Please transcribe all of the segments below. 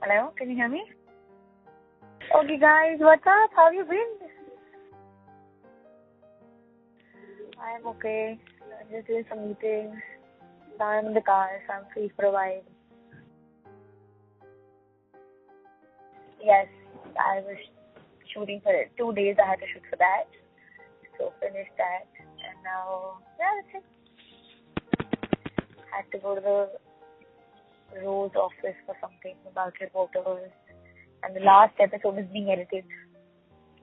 Hello, can you hear me? Okay guys, what's up? How have you been? I'm okay. I'm just doing some meetings. Now I'm in the car, so I'm free for a while. Yes, I was shooting for it. 2 days I had to shoot for that. So finished that. And now, that's it. Had to go to the Rose office for something about reporters. And the last episode is being edited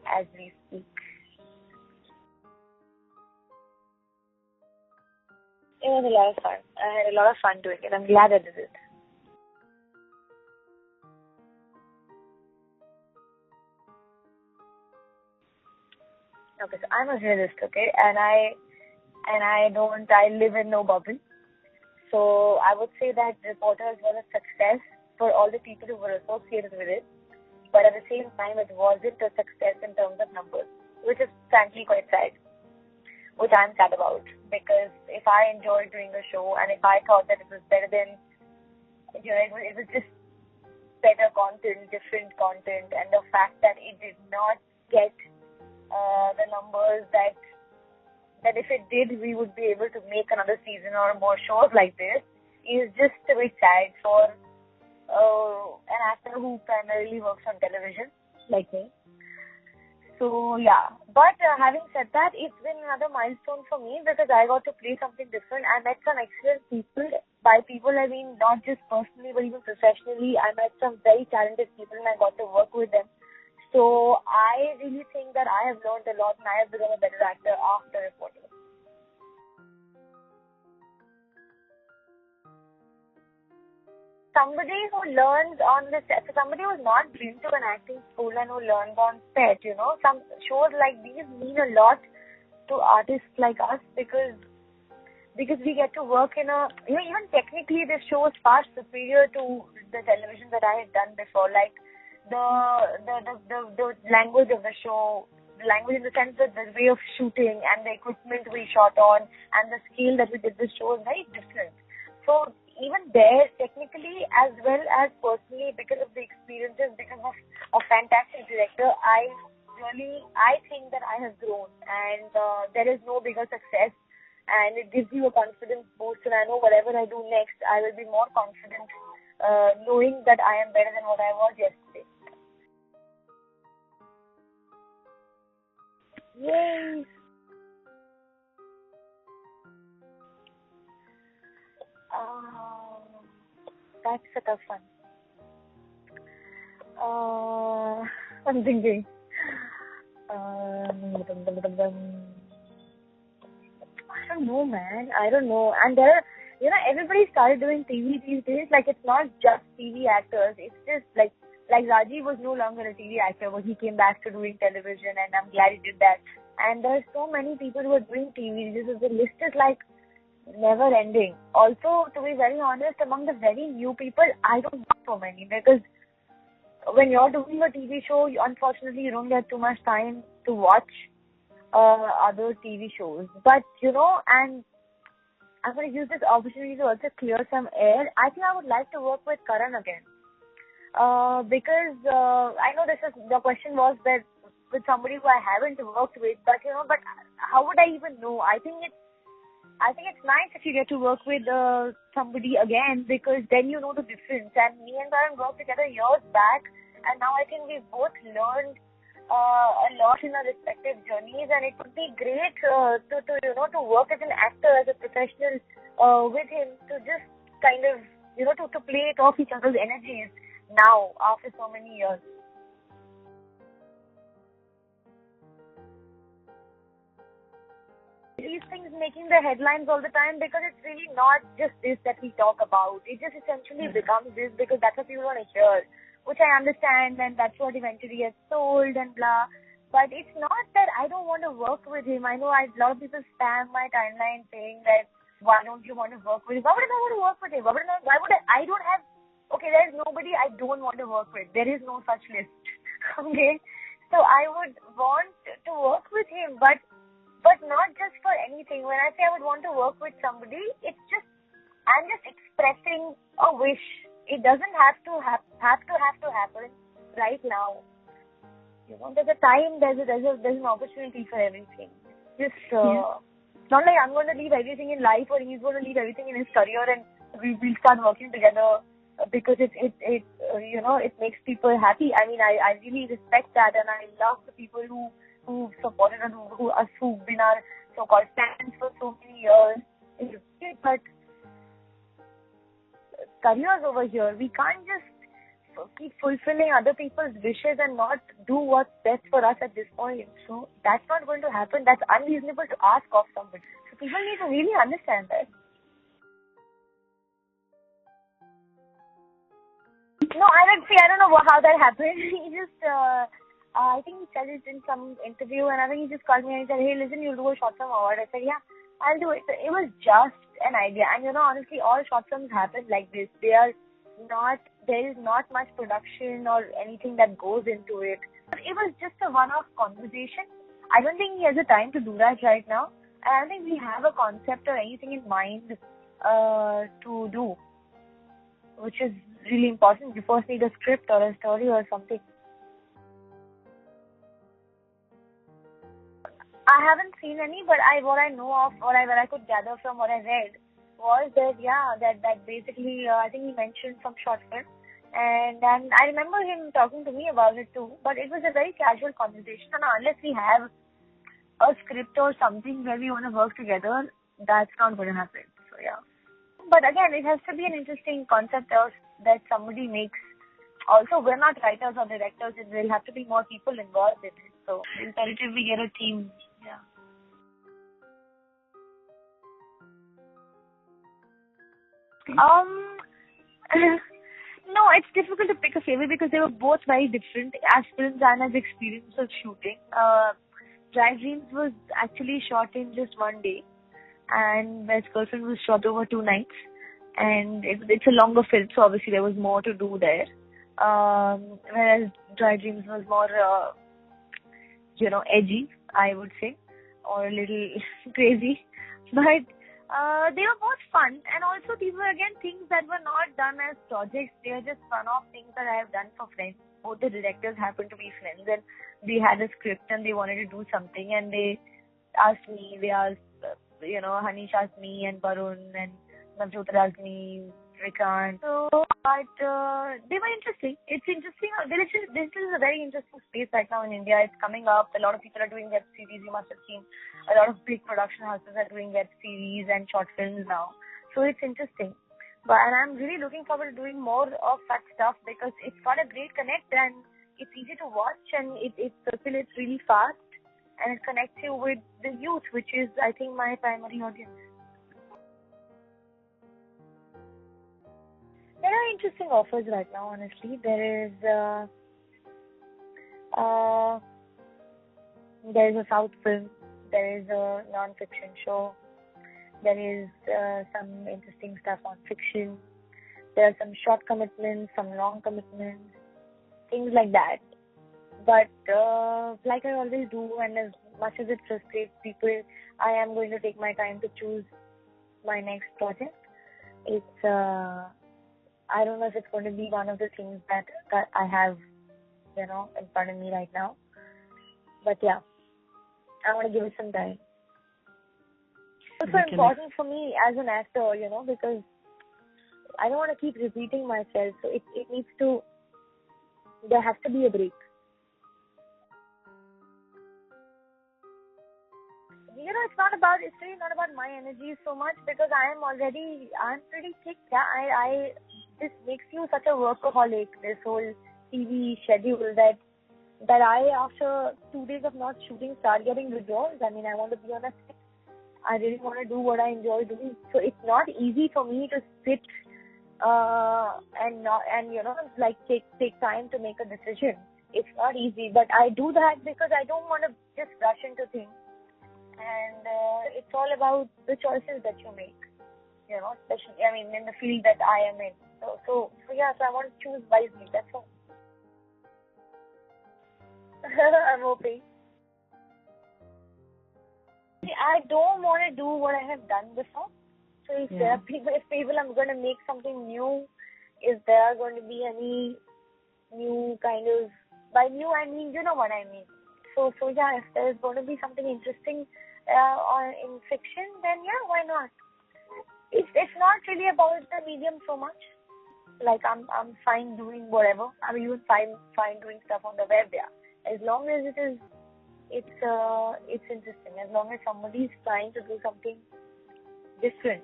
as we speak. It was a lot of fun. I had a lot of fun doing it. I'm glad I did it. Okay, so I'm a journalist, okay, and I live in no bubble. So I would say that Reporters was a success for all the people who were associated with it, but at the same time, it wasn't a success in terms of numbers, which is frankly quite sad, which I'm sad about, because if I enjoyed doing the show and if I thought that it was better than, it was just better content, different content, and the fact that it did not get the numbers that if it did, we would be able to make another season or more shows like this is just a bit sad for an actor who primarily works on television, like me. So, yeah. But having said that, it's been another milestone for me because I got to play something different. I met some excellent people. By people, I mean not just personally, but even professionally. I met some very talented people and I got to work with them. So I really think that I have learned a lot and I have become a better actor after Reporter. Somebody who learns on the set, so somebody who's not been to an acting school and who learned on set, some shows like these mean a lot to artists like us because we get to work in even technically this show is far superior to the television that I had done before. Like, the language of the show, the language in the sense that the way of shooting and the equipment we shot on and the scale that we did this show is very different. So even there, technically as well as personally, because of the experiences, because of a fantastic director, I think that I have grown and there is no bigger success, and it gives you a confidence boost, and I know whatever I do next, I will be more confident knowing that I am better than what I was yesterday. Yay! That's a tough one. I'm thinking. I don't know, man. I don't know. And there are, everybody started doing TV these days. Like, it's not just TV actors. It's just like Rajiv was no longer a TV actor, but he came back to doing television, and I'm glad he did that. And there's so many people who are doing TV. The list is like never ending. Also, to be very honest, among the very new people, I don't know so many, because when you're doing a TV show, unfortunately, you don't get too much time to watch other TV shows. But, and I'm going to use this opportunity to also clear some air. I think I would like to work with Karan again. Because I know the question was that with somebody who I haven't worked with, but how would I even know? I think it's nice if you get to work with somebody again, because then you know the difference. And me and Karan worked together years back, and now I think we've both learned a lot in our respective journeys, and it would be great to work as an actor, as a professional with him, to just kind of to play it off each other's energies now after so many years. These things making the headlines all the time, because it's really not just this that we talk about. It just essentially becomes this because that's what people want to hear, which I understand, and that's what eventually gets sold and blah. But it's not that I don't want to work with him. I know a lot of people spam my timeline saying that, why don't you want to work with him? Why would I want to work with him? Why would I don't have, okay, there's nobody I don't want to work with. There is no such list. Okay? So I would want to work with him, but not just for anything. When I say I would want to work with somebody, I'm just expressing a wish it doesn't have to happen right now. There's a time, there's an opportunity for everything. Just it's not like I'm going to leave everything in life or he's going to leave everything in his career and we'll start working together because it makes people happy. I mean, I really respect that, and I love the people who supported and who've been our so-called fans for so many years. But careers over here, we can't just keep fulfilling other people's wishes and not do what's best for us at this point. So that's not going to happen. That's unreasonable to ask of somebody. So people need to really understand that. No, I don't know how that happened. He just, I think he said it in some interview, and I think he just called me and he said, hey, listen, you'll do a short film award. I said, yeah, I'll do it. So it was just an idea. And honestly, all short films happen like this. There is not much production or anything that goes into it. It was just a one-off conversation. I don't think he has the time to do that right now. And I don't think we have a concept or anything in mind to do, which is really important. You first need a script or a story or something. I haven't seen any, but what I know of, what I could gather from what I read was that, that basically, I think he mentioned some short film. And I remember him talking to me about it too, but it was a very casual conversation. And unless we have a script or something where we want to work together, that's not going to happen. So, yeah. But again, it has to be an interesting concept that somebody makes. Also, we're not writers or directors, and there'll have to be more people involved in it. So, imperative we get a team. Yeah. No, it's difficult to pick a favorite because they were both very different as films and as experience of shooting. Dry Dreams was actually shot in just one day, and Best Girlfriend was shot over 2 nights. And it's a longer film, so obviously there was more to do there. Whereas Dry Dreams was more, edgy, I would say, or a little crazy. But they were both fun, and also these were again things that were not done as projects. They are just one-off things that I have done for friends. Both the directors happened to be friends, and they had a script and they wanted to do something, and they asked me. They asked, Hanish asked me, and Varun, and Navjot asked me, Shrikant. So, but they were interesting. It's interesting. This is a very interesting space right now in India. It's coming up. A lot of people are doing web series. You must have seen a lot of big production houses are doing web series and short films now. So it's interesting. And I'm really looking forward to doing more of such stuff because it's got a great connect and it's easy to watch and it circulates really fast and it connects you with the youth, which is, I think, my primary audience. There are interesting offers right now, honestly. There is a South film, there is a non-fiction show, there is some interesting stuff on fiction, there are some short commitments, some long commitments, things like that. But like I always do, and as much as it frustrates people, I am going to take my time to choose my next project. It's I don't know if it's going to be one of the things that I have, in front of me right now. But yeah, I want to give it some time. It's also important for me as an actor, because I don't want to keep repeating myself. So it needs to, there has to be a break. It's really not about my energy so much because I'm pretty thick. Yeah, this makes you such a workaholic, this whole TV schedule that I, after 2 days of not shooting, start getting withdrawals. I mean, I want to be on a set. I really want to do what I enjoy doing. So it's not easy for me to sit take time to make a decision. It's not easy, but I do that because I don't want to just rush into things. And it's all about the choices that you make, especially, in the field that I am in. So I want to choose wisely, that's all. I'm hoping. I don't want to do what I have done before. So if people are going to make something new, if there are going to be any new kind of, by new I mean, you know what I mean. So yeah, if there's going to be something interesting in fiction, then yeah, why not? It's not really about the medium so much. Like I'm fine doing whatever. I'm even fine doing stuff on the web. Yeah, as long as it's interesting. As long as somebody's trying to do something different,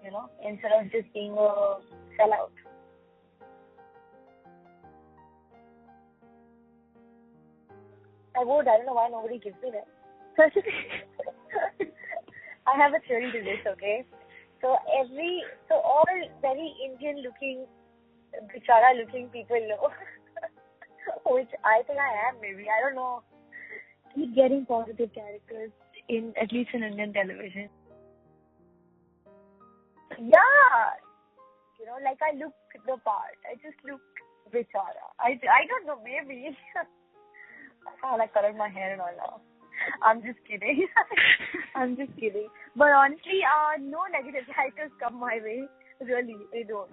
instead of just being a sellout. I would. I don't know why nobody gives me that. I have a theory to this, okay? So all very Indian looking, bichara looking people know, which I think I am maybe, I don't know, keep getting positive characters at least in Indian television. Yeah! Like I look the part. I just look bichara. I don't know, maybe. I colored my hair and all now. I'm just kidding. I'm just kidding. But honestly, no negative characters come my way. Really, they don't.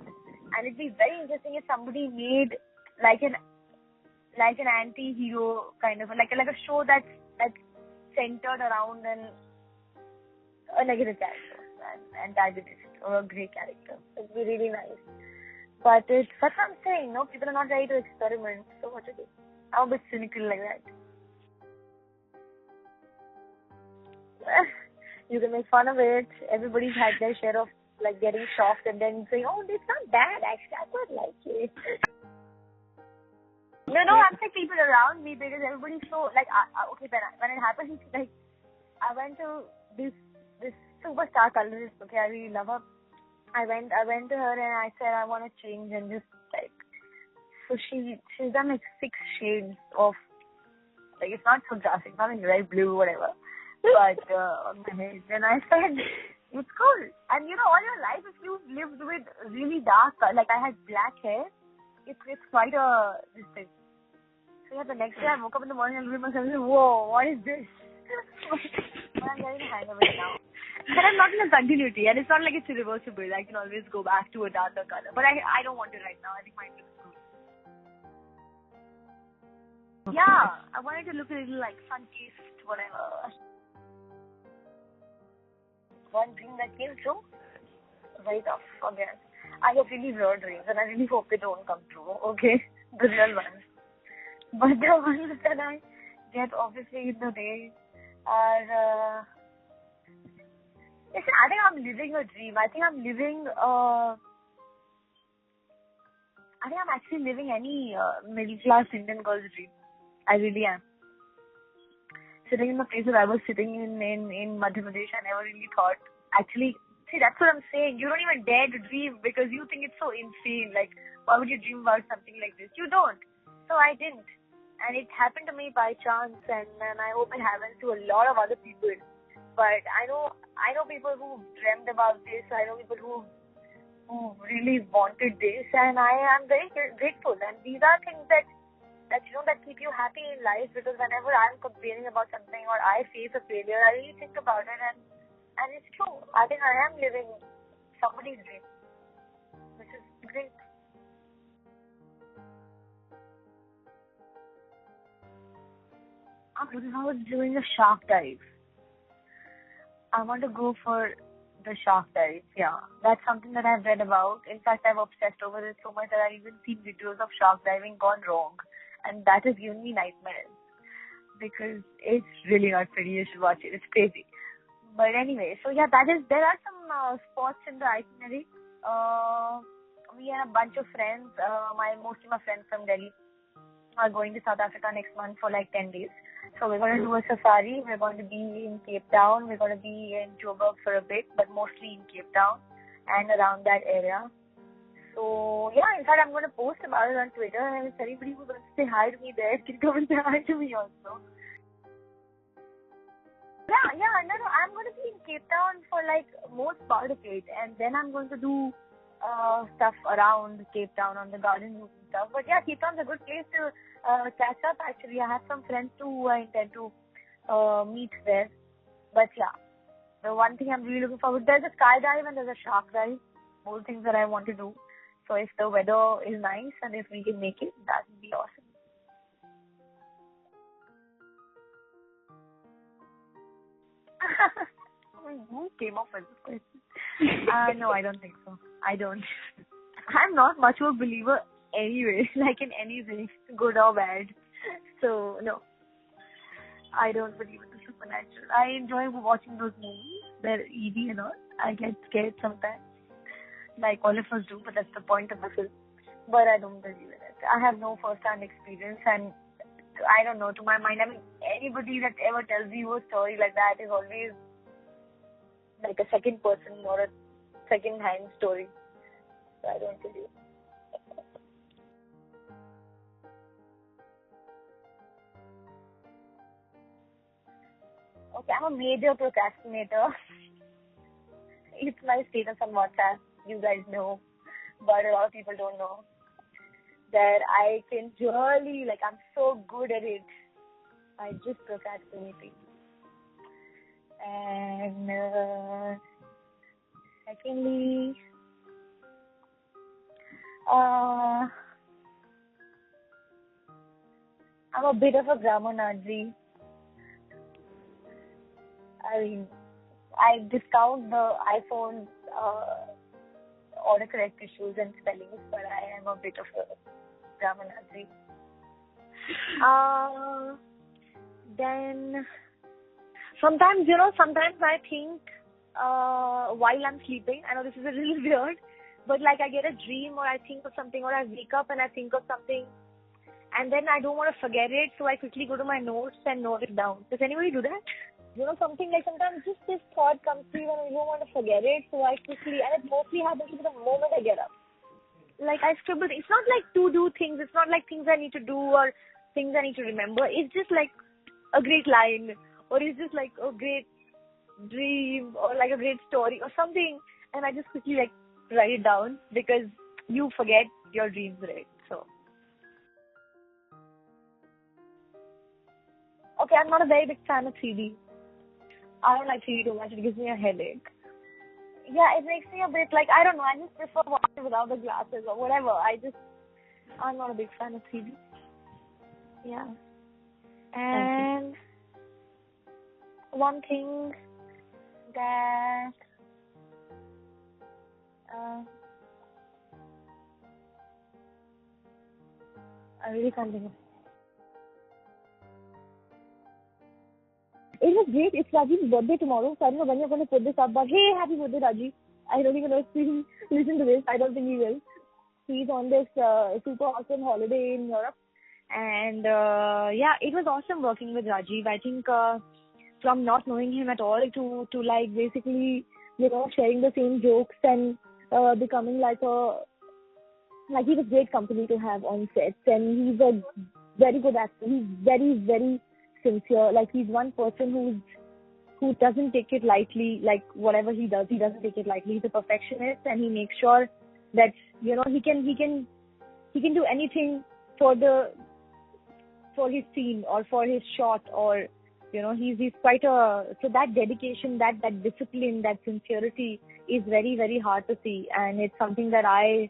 And it'd be very interesting if somebody made like an anti-hero kind of like a show that's centered around a negative character, an antagonist or a great character. It'd be really nice. But that's what I'm saying. No, people are not ready to experiment. So what to do? I'm a bit cynical like that. You can make fun of it. Everybody's had their share of like getting shocked and then saying, "Oh, it's not bad. Actually, I quite like it." No, I'm saying people around me because everybody's so like, okay, when it happens, like I went to this superstar colorist. Okay, I really love her. I went to her and I said I want to change and just like, so she's done like 6 shades of like, it's not so drastic, it's not like red, blue, whatever. But on my head, then I said, it's cool. And all your life, if you've lived with really dark, like I had black hair, it's quite this thing. So yeah, the next day I woke up in the morning and looked at myself and said, whoa, what is this? But I'm getting the hang of it now. But I'm not in a continuity, and it's not like it's irreversible. I can always go back to a darker color. But I don't want it right now. I think mine looks cool. Yeah, I wanted to look a little like sun-kissed, whatever. One dream that came true, very tough again. I have really weird dreams and I really hope they don't come true, okay? The real ones. But the ones that I get obviously in the day are, listen, I think I'm living a dream. I think I'm actually living any middle class Indian girl's dream. I really am. Sitting in the place that I was sitting in Madhya Pradesh, I never really thought. Actually, see, that's what I'm saying. You don't even dare to dream because you think it's so insane. Like, why would you dream about something like this? You don't. So I didn't. And it happened to me by chance, and I hope it happens to a lot of other people. But I know people who dreamt about this. I know people who really wanted this, and I am very grateful. And these are things that keep you happy in life, because whenever I'm complaining about something or I face a failure, I really think about it, and it's true. I think I am living somebody's dream, which is great. I was doing a shark dive. I want to go for the shark dive. Yeah, that's something that I've read about. In fact, I've obsessed over it so much that I've even seen videos of shark diving gone wrong. And that has given me nightmares because it's really not pretty. You should watch it. It's crazy. But anyway, so yeah, there are some spots in the itinerary. We and a bunch of friends, mostly my friends from Delhi, are going to South Africa next month for like 10 days. So we're going to do a safari. We're going to be in Cape Town. We're going to be in Joburg for a bit, but mostly in Cape Town and around that area. So yeah, in fact, I'm going to post about it on Twitter, and if anybody who wants to say hi to me there can come and say hi to me also. Yeah, no, I'm going to be in Cape Town for like most part of it, and then I'm going to do stuff around Cape Town on the garden route and stuff. But yeah, Cape Town's a good place to catch up. Actually, I have some friends too who I intend to meet there. But yeah, the one thing I'm really looking forward, there's a skydive and there's a shark dive. Both things that I want to do. So if the weather is nice and if we can make it, that would be awesome. Who came up with this question? No, I don't think so. I don't. I'm not much of a believer anyway, like in anything, good or bad. So, no. I don't believe in the supernatural. I enjoy watching those movies. They're easy and all. I get scared sometimes, like all of us do, but that's the point of the film. But I don't believe in it. I have no first-hand experience, and I don't know, to my mind, I mean, anybody that ever tells you a story like that is always like a second person or a second-hand story. So I don't believe. Okay, I'm a major procrastinator. It's my status on WhatsApp. You guys know, but a lot of people don't know that I can really, like, I'm so good at it. I just procrastinating. And secondly, I'm a bit of a grammar Nazi. I mean, I discount the iPhone autocorrect issues and spellings, but I am a bit of a grammar Nazi. Then sometimes I think while I'm sleeping, I know this is a little weird, but like I get a dream or I think of something or I wake up and I think of something and then I don't want to forget it, so I quickly go to my notes and note it down. Does anybody do that? Something like sometimes just this thought comes to you and you don't want to forget it, so I quickly, and it mostly happens the moment I get up. Like I scribble, it's not like to do things, it's not like things I need to do or things I need to remember, it's just like a great line, or it's just like a great dream, or like a great story or something, and I just quickly like write it down because you forget your dreams, right? So. Okay, I'm not a very big fan of 3D. I don't like 3D too much. It gives me a headache. Yeah, it makes me a bit like, I don't know, I just prefer watching without the glasses or whatever. I'm not a big fan of 3D. Yeah. And one thing that I really can't think of. It was great. It's Raji's birthday tomorrow, so I don't know when you're going to put this up, but hey, happy birthday, Raji. I don't even know if he listen to this. I don't think he will. He's on this super awesome holiday in Europe. And yeah, it was awesome working with Rajiv. I think from not knowing him at all to like basically, sharing the same jokes and becoming like he's a great company to have on sets, and he's a very good actor. He's very, very sincere. Like he's one person who doesn't take it lightly. Like whatever he does, he doesn't take it lightly. He's a perfectionist, and he makes sure that he can do anything for his scene or for his shot, or he's quite so that dedication, that discipline, that sincerity is very, very hard to see, and it's something that I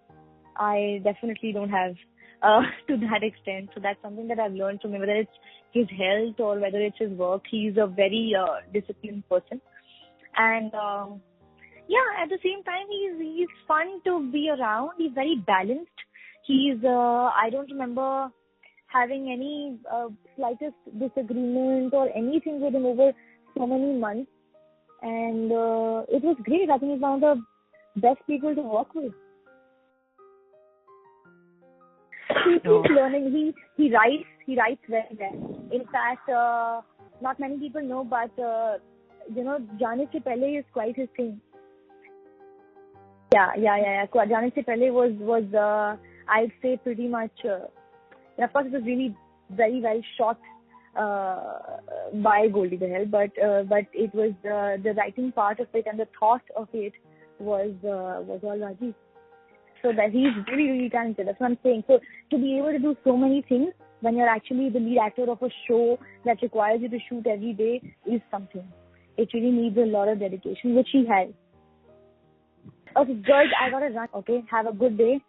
definitely don't have to that extent. So that's something that I've learned from him, whether it's his health or whether it's his work. He's a very disciplined person, and yeah, at the same time he's fun to be around. He's very balanced. I don't remember having any slightest disagreement or anything with him over so many months, and it was great. I think he's one of the best people to work with. He keeps learning. He writes very well. In fact, not many people know, but Jaane Se Pehle is quite his thing. Yeah. Jaane Se Pehle was I'd say pretty much. And of course, it was really very, very shot by Goldie Behel, but it was the writing part of it and the thought of it was all Rajiv. So that he's really, really talented. That's what I'm saying. So to be able to do so many things when you're actually the lead actor of a show that requires you to shoot every day is something. It really needs a lot of dedication, which he has. Okay, girls, I gotta run. Okay, have a good day.